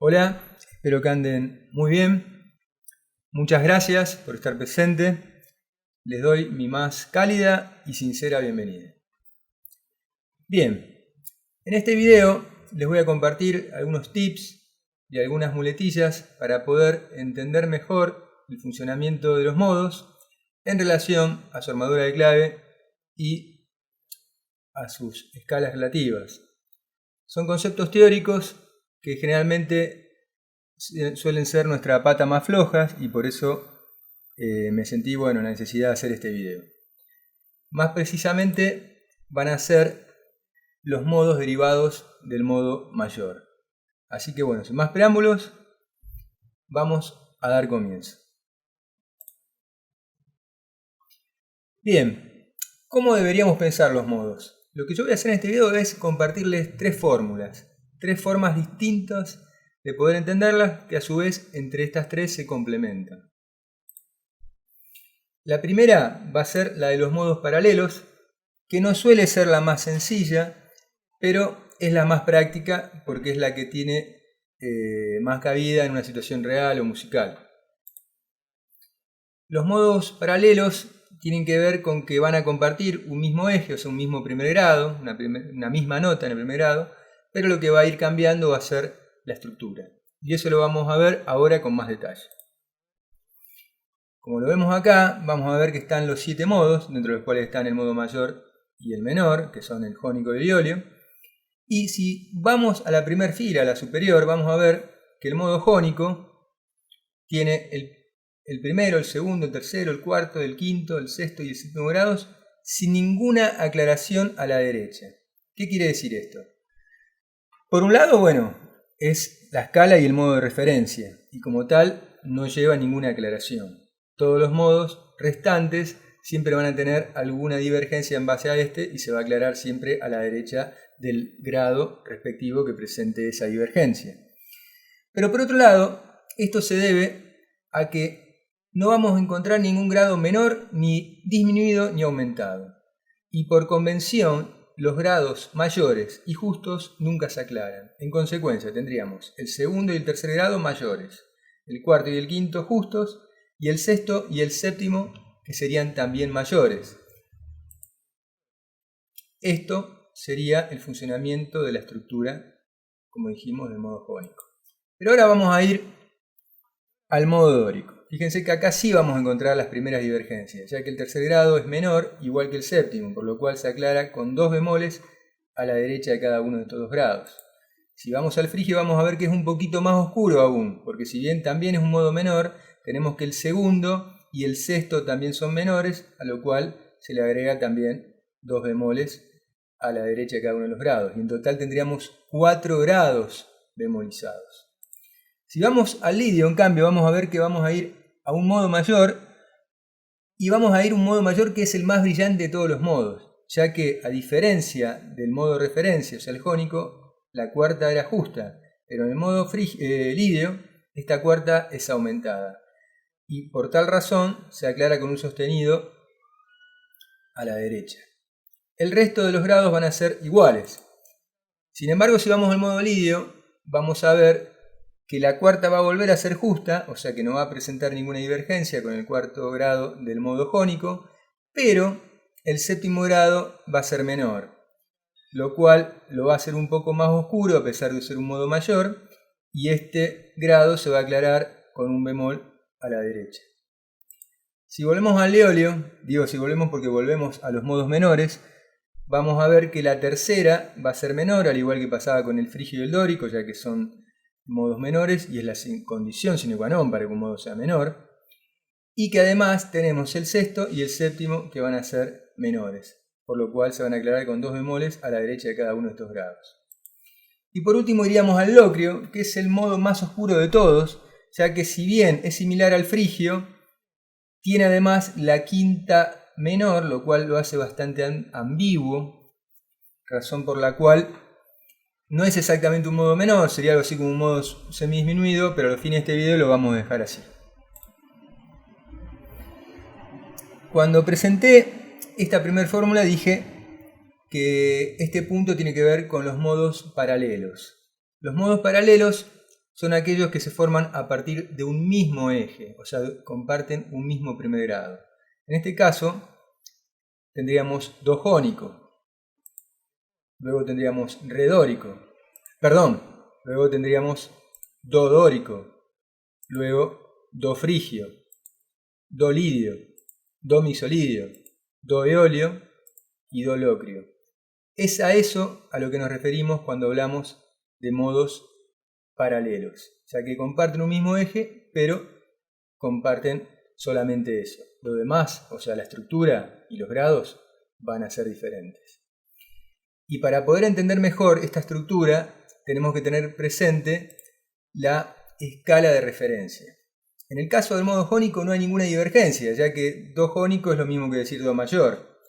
Hola, espero que anden muy bien. Muchas gracias por estar presente. Les doy mi más cálida y sincera bienvenida. Bien, en este video les voy a compartir algunos tips y algunas muletillas para poder entender mejor el funcionamiento de los modos en relación a su armadura de clave y a sus escalas relativas. Son conceptos teóricos que generalmente suelen ser nuestra pata más flojas y por eso me sentí la necesidad de hacer este video. Más precisamente van a ser los modos derivados del modo mayor. Así que sin más preámbulos, vamos a dar comienzo. Bien, ¿cómo deberíamos pensar los modos? Lo que yo voy a hacer en este video es compartirles tres fórmulas, tres formas distintas de poder entenderlas que a su vez entre estas tres se complementan. La primera va a ser la de los modos paralelos, que no suele ser la más sencilla, pero es la más práctica porque es la que tiene más cabida en una situación real o musical. Los modos paralelos tienen que ver con que van a compartir un mismo eje, o sea, un mismo primer grado, una misma nota en el primer grado, pero lo que va a ir cambiando va a ser la estructura. Y eso lo vamos a ver ahora con más detalle. Como lo vemos acá, vamos a ver que están los 7 modos, dentro de los cuales están el modo mayor y el menor, que son el jónico y el iolio. Y si vamos a la primera fila, a la superior, vamos a ver que el modo jónico tiene el primero, el segundo, el tercero, el cuarto, el quinto, el sexto y el séptimo grados, sin ninguna aclaración a la derecha. ¿Qué quiere decir esto? Por un lado, es la escala y el modo de referencia, y como tal no lleva ninguna aclaración. Todos los modos restantes siempre van a tener alguna divergencia en base a este y se va a aclarar siempre a la derecha del grado respectivo que presente esa divergencia. Pero por otro lado, esto se debe a que no vamos a encontrar ningún grado menor, ni disminuido, ni aumentado. Y por convención, los grados mayores y justos nunca se aclaran. En consecuencia, tendríamos el segundo y el tercer grado mayores, el cuarto y el quinto justos, y el sexto y el séptimo que serían también mayores. Esto sería el funcionamiento de la estructura, como dijimos, del modo jónico. Pero ahora vamos a ir al modo dórico. Fíjense que acá sí vamos a encontrar las primeras divergencias, ya que el tercer grado es menor, igual que el séptimo, por lo cual se aclara con 2 bemoles a la derecha de cada uno de estos 2 grados. Si vamos al frigio vamos a ver que es un poquito más oscuro aún, porque si bien también es un modo menor, tenemos que el segundo y el sexto también son menores, a lo cual se le agrega también 2 bemoles a la derecha de cada uno de los grados. Y en total tendríamos 4 grados bemolizados. Si vamos al lidio, en cambio, vamos a ver que vamos a ir a un modo mayor y vamos a ir a un modo mayor que es el más brillante de todos los modos, ya que a diferencia del modo de referencia, o sea el jónico, la cuarta era justa, pero en el modo lidio esta cuarta es aumentada y por tal razón se aclara con un sostenido a la derecha. El resto de los grados van a ser iguales. Sin embargo, si vamos al modo lidio, vamos a ver que la cuarta va a volver a ser justa, o sea que no va a presentar ninguna divergencia con el cuarto grado del modo jónico, pero el séptimo grado va a ser menor, lo cual lo va a hacer un poco más oscuro a pesar de ser un modo mayor, y este grado se va a aclarar con un bemol a la derecha. Si volvemos al eolio, digo si volvemos porque volvemos a los modos menores, vamos a ver que la tercera va a ser menor, al igual que pasaba con el frigio y el dórico, ya que son modos menores y es la condición sine qua non para que un modo sea menor, y que además tenemos el sexto y el séptimo que van a ser menores, por lo cual se van a aclarar con 2 bemoles a la derecha de cada uno de estos grados. Y por último iríamos al locrio, que es el modo más oscuro de todos, ya que si bien es similar al frigio, tiene además la quinta menor, lo cual lo hace bastante ambiguo, razón por la cual no es exactamente un modo menor, sería algo así como un modo semidisminuido, pero al fin de este video lo vamos a dejar así. Cuando presenté esta primera fórmula dije que este punto tiene que ver con los modos paralelos. Los modos paralelos son aquellos que se forman a partir de un mismo eje, o sea, comparten un mismo primer grado. En este caso, tendríamos do jónico, luego tendríamos re dórico, luego tendríamos do dórico, luego do frigio, do lidio, do misolidio, do eolio y do locrio. Es a eso a lo que nos referimos cuando hablamos de modos paralelos, o sea que comparten un mismo eje, pero comparten solamente eso. Lo demás, o sea, la estructura y los grados, van a ser diferentes. Y para poder entender mejor esta estructura, tenemos que tener presente la escala de referencia. En el caso del modo jónico no hay ninguna divergencia, ya que do jónico es lo mismo que decir do mayor.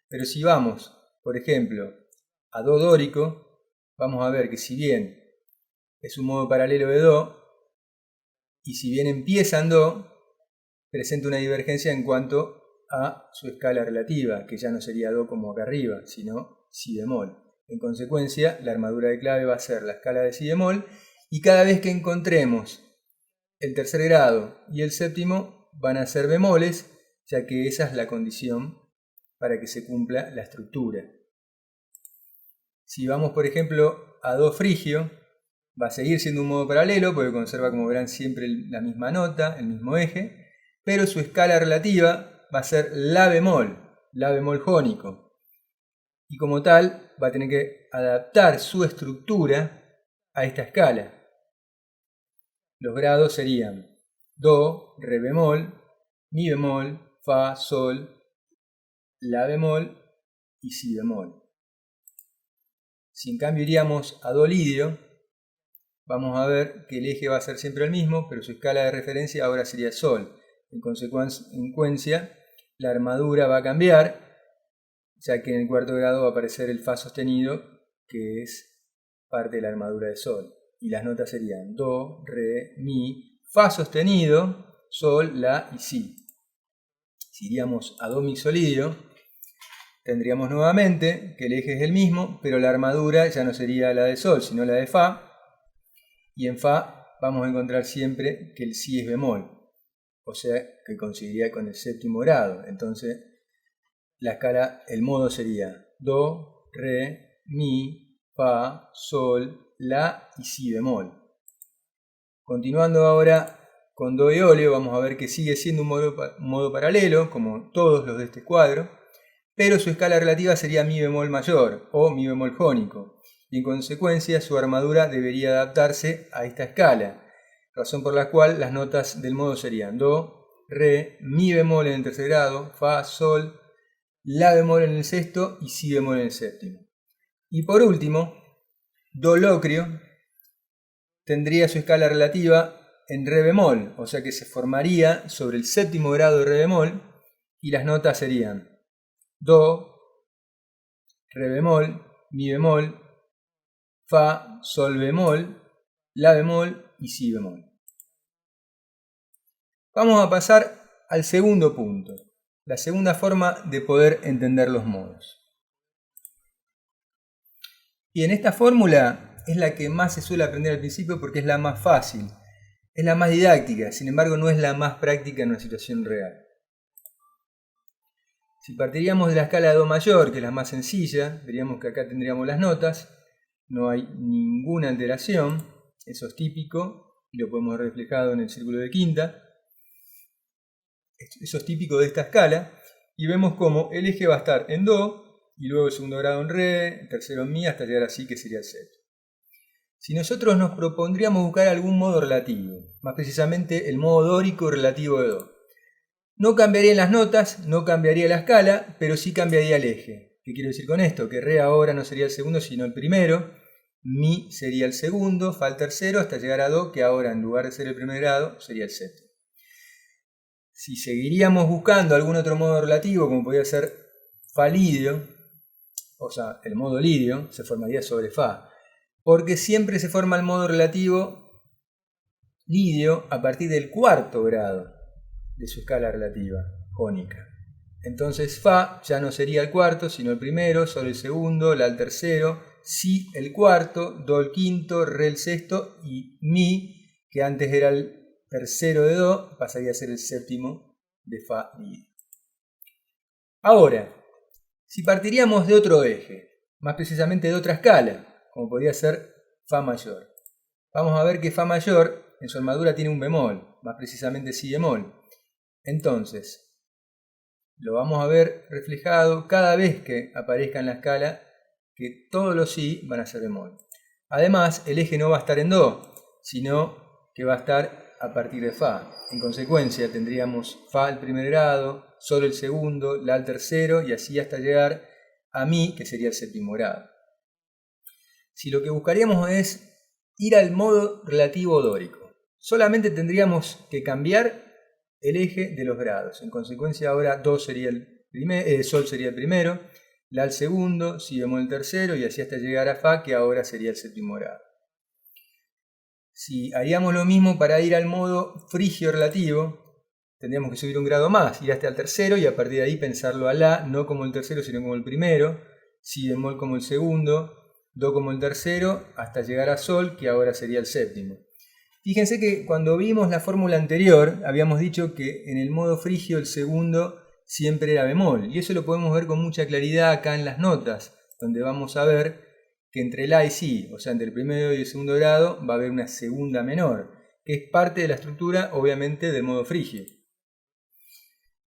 Pero si vamos, por ejemplo, a do dórico, vamos a ver que si bien es un modo paralelo de do, y si bien empieza en do, presenta una divergencia en cuanto a su escala relativa, que ya no sería do como acá arriba, sino si bemol. En consecuencia, la armadura de clave va a ser la escala de si bemol, y cada vez que encontremos el tercer grado y el séptimo van a ser bemoles, ya que esa es la condición para que se cumpla la estructura. Si vamos, por ejemplo, a do frigio, va a seguir siendo un modo paralelo, porque conserva, como verán, siempre la misma nota, el mismo eje, pero su escala relativa va a ser la bemol jónico. Y como tal, va a tener que adaptar su estructura a esta escala. Los grados serían do, re bemol, mi bemol, fa, sol, la bemol y si bemol. Si en cambio iríamos a do lidio, vamos a ver que el eje va a ser siempre el mismo, pero su escala de referencia ahora sería sol. En consecuencia, la armadura va a cambiar, ya que en el cuarto grado va a aparecer el fa sostenido, que es parte de la armadura de sol. Y las notas serían do, re, mi, fa sostenido, sol, la y si. Si iríamos a do misolidio, tendríamos nuevamente que el eje es el mismo, pero la armadura ya no sería la de sol, sino la de fa. Y en fa vamos a encontrar siempre que el si es bemol, o sea que coincidiría con el séptimo grado. Entonces la escala, el modo sería do, re, mi, fa, sol, la y si bemol. Continuando ahora con do eolio, vamos a ver que sigue siendo un modo paralelo, como todos los de este cuadro, pero su escala relativa sería mi bemol mayor o mi bemol jónico, y en consecuencia su armadura debería adaptarse a esta escala, razón por la cual las notas del modo serían do, re, mi bemol en el tercer grado, fa, sol, la bemol en el sexto y si bemol en el séptimo. Y por último, do locrio tendría su escala relativa en re bemol, o sea que se formaría sobre el séptimo grado de re bemol y las notas serían do, re bemol, mi bemol, fa, sol bemol, la bemol y si bemol. Vamos a pasar al segundo punto, la segunda forma de poder entender los modos. Y en esta fórmula es la que más se suele aprender al principio porque es la más fácil, es la más didáctica, sin embargo no es la más práctica en una situación real. Si partiríamos de la escala de do mayor, que es la más sencilla, veríamos que acá tendríamos las notas, no hay ninguna alteración, eso es típico y lo podemos ver reflejado en el círculo de quinta. Eso es típico de esta escala y vemos como el eje va a estar en do y luego el segundo grado en re, el tercero en mi hasta llegar así que sería el séptimo. Si nosotros nos propondríamos buscar algún modo relativo, más precisamente el modo dórico relativo de do, no cambiarían las notas, no cambiaría la escala, pero sí cambiaría el eje. ¿Qué quiero decir con esto? Que re ahora no sería el segundo sino el primero, mi sería el segundo, fa el tercero hasta llegar a do, que ahora en lugar de ser el primer grado sería el séptimo. Si seguiríamos buscando algún otro modo relativo, como podría ser fa lidio, o sea, el modo lidio, se formaría sobre fa, porque siempre se forma el modo relativo lidio a partir del cuarto grado de su escala relativa jónica. Entonces fa ya no sería el cuarto, sino el primero, sol el segundo, la el tercero, si el cuarto, do el quinto, re el sexto y mi que antes era el tercero de Do, pasaría a ser el séptimo de Fa dividido. Ahora, si partiríamos de otro eje, más precisamente de otra escala, como podría ser Fa mayor, vamos a ver que Fa mayor en su armadura tiene un bemol, más precisamente Si bemol. Entonces, lo vamos a ver reflejado cada vez que aparezca en la escala que todos los Si van a ser bemol. Además, el eje no va a estar en Do, sino que va a estar a partir de Fa. En consecuencia, tendríamos Fa al primer grado, Sol el segundo, La al tercero y así hasta llegar a Mi, que sería el séptimo grado. Si lo que buscaríamos es ir al modo relativo dórico, solamente tendríamos que cambiar el eje de los grados. En consecuencia, ahora Do sería Sol sería el primero, La al segundo, Si bemol el tercero y así hasta llegar a Fa, que ahora sería el séptimo grado. Si haríamos lo mismo para ir al modo frigio relativo, tendríamos que subir un grado más, ir hasta el tercero y a partir de ahí pensarlo a La, no como el tercero sino como el primero, Si bemol como el segundo, Do como el tercero, hasta llegar a Sol, que ahora sería el séptimo. Fíjense que cuando vimos la fórmula anterior, habíamos dicho que en el modo frigio el segundo siempre era bemol, y eso lo podemos ver con mucha claridad acá en las notas, donde vamos a ver que entre La y Si, o sea, entre el primero y el segundo grado, va a haber una segunda menor, que es parte de la estructura, obviamente, del modo frigio.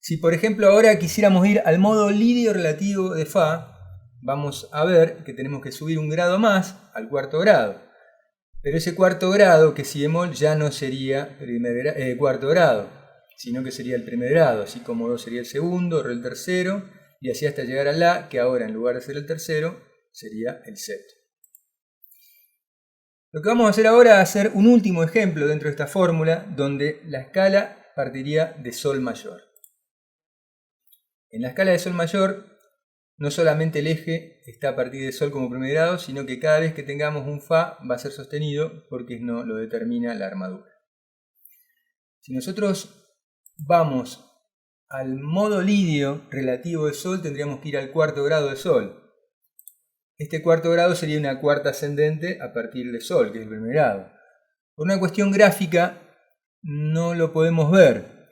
Si, por ejemplo, ahora quisiéramos ir al modo lidio relativo de Fa, vamos a ver que tenemos que subir un grado más al cuarto grado. Pero ese cuarto grado, que es Si bemol, ya no sería cuarto grado, sino que sería el primer grado, así como Do sería el segundo, Re el tercero, y así hasta llegar a La, que ahora en lugar de ser el tercero, sería el séptimo. Lo que vamos a hacer ahora es hacer un último ejemplo dentro de esta fórmula, donde la escala partiría de Sol mayor. En la escala de Sol mayor, no solamente el eje está a partir de Sol como primer grado, sino que cada vez que tengamos un Fa va a ser sostenido porque no lo determina la armadura. Si nosotros vamos al modo lidio relativo de Sol, tendríamos que ir al cuarto grado de Sol. Este cuarto grado sería una cuarta ascendente a partir de Sol, que es el primer grado. Por una cuestión gráfica no lo podemos ver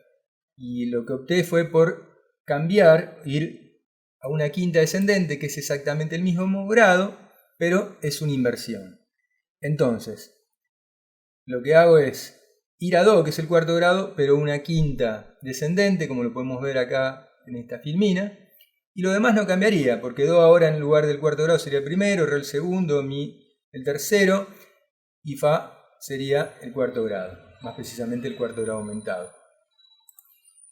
y lo que opté fue por cambiar, ir a una quinta descendente, que es exactamente el mismo grado, pero es una inversión. Entonces, lo que hago es ir a Do, que es el cuarto grado, pero una quinta descendente, como lo podemos ver acá en esta filmina. Y lo demás no cambiaría, porque Do ahora en lugar del cuarto grado sería el primero, Re el segundo, Mi el tercero y Fa sería el cuarto grado, más precisamente el cuarto grado aumentado.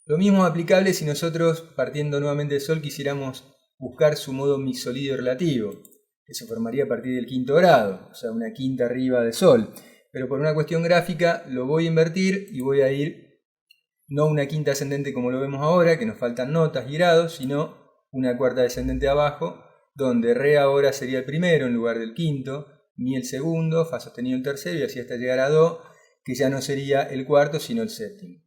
Lo mismo es aplicable si nosotros, partiendo nuevamente de Sol, quisiéramos buscar su modo misolidio relativo, que se formaría a partir del quinto grado, o sea, una quinta arriba de Sol. Pero por una cuestión gráfica lo voy a invertir y voy a ir no una quinta ascendente como lo vemos ahora, que nos faltan notas y grados, sino una cuarta descendente abajo, donde Re ahora sería el primero en lugar del quinto, Mi el segundo, Fa sostenido el tercero y así hasta llegar a Do, que ya no sería el cuarto sino el séptimo.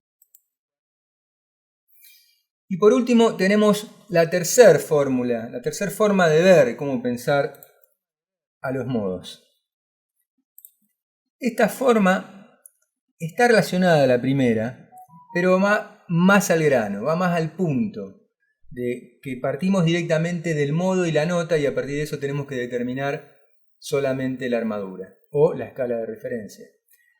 Y por último tenemos la tercera fórmula, la tercera forma de ver cómo pensar a los modos. Esta forma está relacionada a la primera, pero va más al grano, va más al punto, de que partimos directamente del modo y la nota y a partir de eso tenemos que determinar solamente la armadura o la escala de referencia.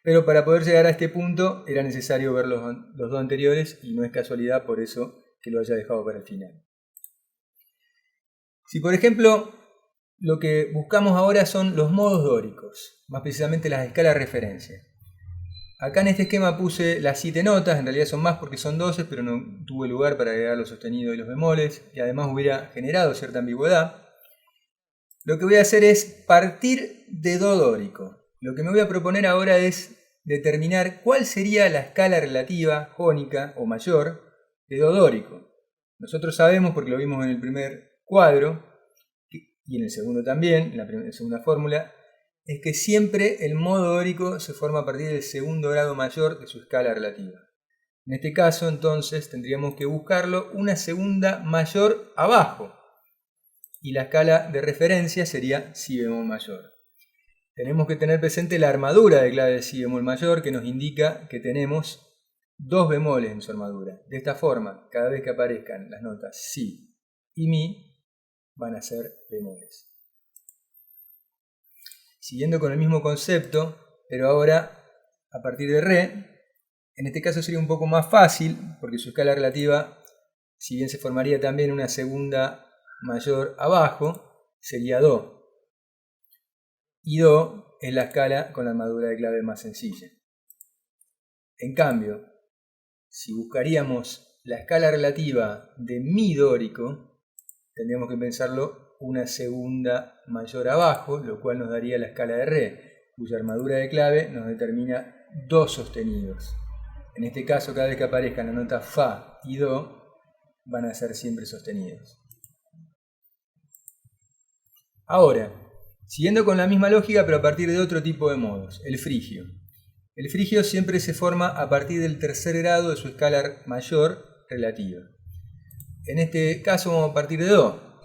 Pero para poder llegar a este punto era necesario ver los dos anteriores y no es casualidad por eso que lo haya dejado para el final. Si por ejemplo lo que buscamos ahora son los modos dóricos, más precisamente las escalas de referencia. Acá en este esquema puse las 7 notas, en realidad son más porque son 12, pero no tuve lugar para agregar los sostenidos y los bemoles, y además hubiera generado cierta ambigüedad. Lo que voy a hacer es partir de Do dórico. Lo que me voy a proponer ahora es determinar cuál sería la escala relativa, jónica o mayor, de Do dórico. Nosotros sabemos, porque lo vimos en el primer cuadro, y en el segundo también, en la segunda fórmula, es que siempre el modo dórico se forma a partir del segundo grado mayor de su escala relativa. En este caso, entonces, tendríamos que buscarlo una segunda mayor abajo, y la escala de referencia sería Si bemol mayor. tenemos que tener presente la armadura de clave de si bemol mayor, que nos indica que tenemos dos bemoles en su armadura. De esta forma, cada vez que aparezcan las notas si y mi, van a ser bemoles. Siguiendo con el mismo concepto, pero ahora a partir de re, en este caso sería un poco más fácil, porque su escala relativa, si bien se formaría también una segunda mayor abajo, sería do. Y do es la escala con la armadura de clave más sencilla. En cambio, si buscaríamos la escala relativa de mi dórico, tendríamos que pensarlo una segunda mayor abajo, lo cual nos daría la escala de re, cuya armadura de clave nos determina do sostenidos. En este caso, cada vez que aparezcan la nota fa y do, van a ser siempre sostenidos. Ahora, siguiendo con la misma lógica, pero a partir de otro tipo de modos, el frigio. El frigio siempre se forma a partir del tercer grado de su escala mayor relativa. En este caso vamos a partir de do.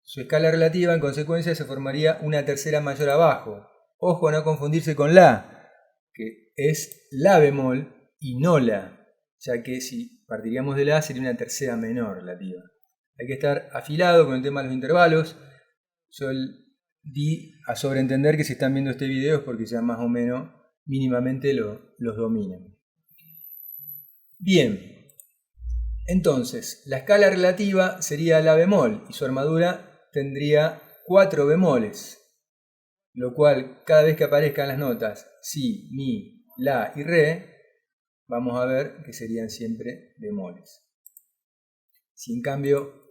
Su escala relativa, en consecuencia, se formaría una tercera mayor abajo. Ojo a no confundirse con la, que es la bemol y no la, ya que si partiríamos de la sería una tercera menor relativa. Hay que estar afilado con el tema de los intervalos. Yo di a sobreentender que si están viendo este video es porque ya más o menos mínimamente los dominan. Bien, entonces la escala relativa sería la bemol y su armadura tendría 4 bemoles, lo cual cada vez que aparezcan las notas si, mi, la y re, vamos a ver que serían siempre bemoles. Si en cambio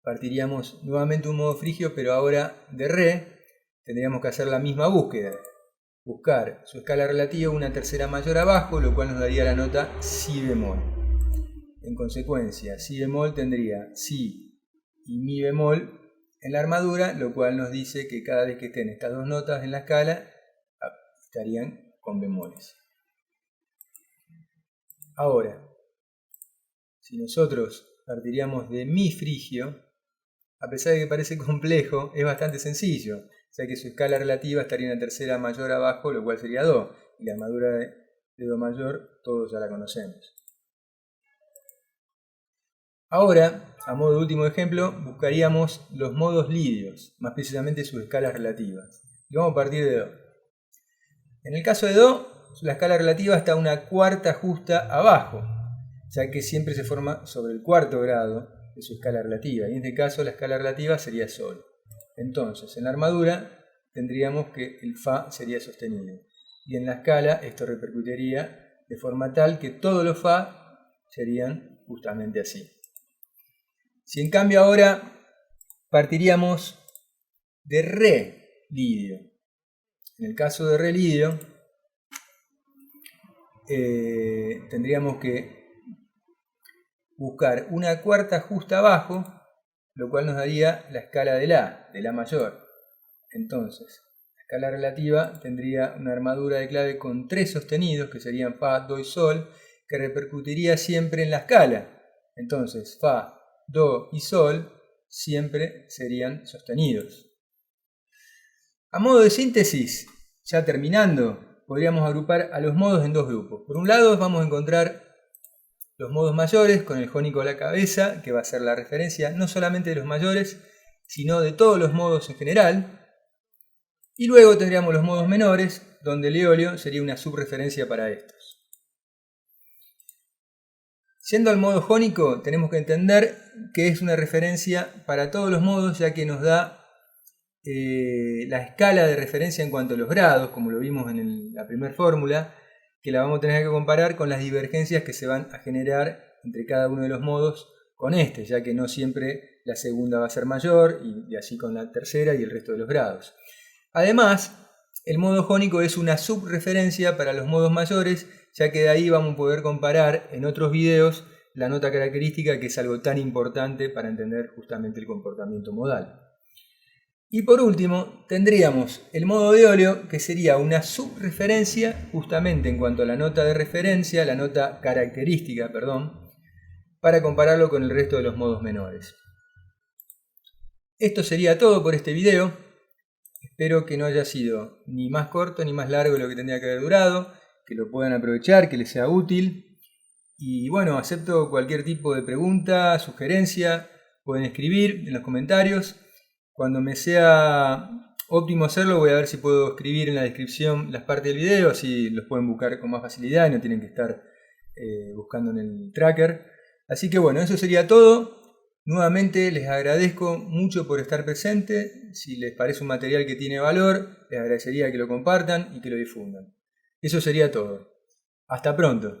partiríamos nuevamente un modo frigio, pero ahora de re, tendríamos que hacer la misma búsqueda. Buscar su escala relativa una tercera mayor abajo, lo cual nos daría la nota si bemol. En consecuencia, si bemol tendría si y mi bemol en la armadura, lo cual nos dice que cada vez que estén estas dos notas en la escala, estarían con bemoles. Ahora, si nosotros partiríamos de mi frigio, a pesar de que parece complejo, es bastante sencillo, ya que su escala relativa estaría en la tercera mayor abajo, lo cual sería do, y la armadura de do mayor todos ya la conocemos. Ahora, a modo de último ejemplo, buscaríamos los modos lidios, más precisamente sus escalas relativas. Y vamos a partir de do. En el caso de do, la escala relativa está una cuarta justa abajo, ya que siempre se forma sobre el cuarto grado de su escala relativa, y en este caso la escala relativa sería sol. Entonces, en la armadura tendríamos que el fa sería sostenido, y en la escala esto repercutiría de forma tal que todos los fa serían justamente así. Si en cambio ahora partiríamos de re lidio, en el caso de re lidio tendríamos que buscar una cuarta justa abajo, lo cual nos daría la escala de la mayor. Entonces, la escala relativa tendría una armadura de clave con 3 sostenidos, que serían fa, do y sol, que repercutiría siempre en la escala. Entonces, fa, do y sol siempre serían sostenidos. A modo de síntesis, ya terminando, podríamos agrupar a los modos en dos grupos. Por un lado vamos a encontrar los modos mayores con el jónico a la cabeza, que va a ser la referencia no solamente de los mayores, sino de todos los modos en general. Y luego tendríamos los modos menores, donde el eolio sería una subreferencia para estos. Yendo al modo jónico, tenemos que entender que es una referencia para todos los modos, ya que nos da la escala de referencia en cuanto a los grados, como lo vimos en la primera fórmula, que la vamos a tener que comparar con las divergencias que se van a generar entre cada uno de los modos con este, ya que no siempre la segunda va a ser mayor, y así con la tercera y el resto de los grados. Además, el modo jónico es una subreferencia para los modos mayores, ya que de ahí vamos a poder comparar en otros videos la nota característica, que es algo tan importante para entender justamente el comportamiento modal. Y por último, tendríamos el modo de eolio, que sería una subreferencia justamente en cuanto a la nota de referencia, la nota característica, perdón, para compararlo con el resto de los modos menores. Esto sería todo por este video. Espero que no haya sido ni más corto ni más largo de lo que tendría que haber durado, que lo puedan aprovechar, que les sea útil. Y bueno, acepto cualquier tipo de pregunta, sugerencia, pueden escribir en los comentarios. Cuando me sea óptimo hacerlo, voy a ver si puedo escribir en la descripción las partes del video, así los pueden buscar con más facilidad y no tienen que estar buscando en el tracker. Así que bueno, eso sería todo. Nuevamente les agradezco mucho por estar presente. Si les parece un material que tiene valor, les agradecería que lo compartan y que lo difundan. Eso sería todo. Hasta pronto.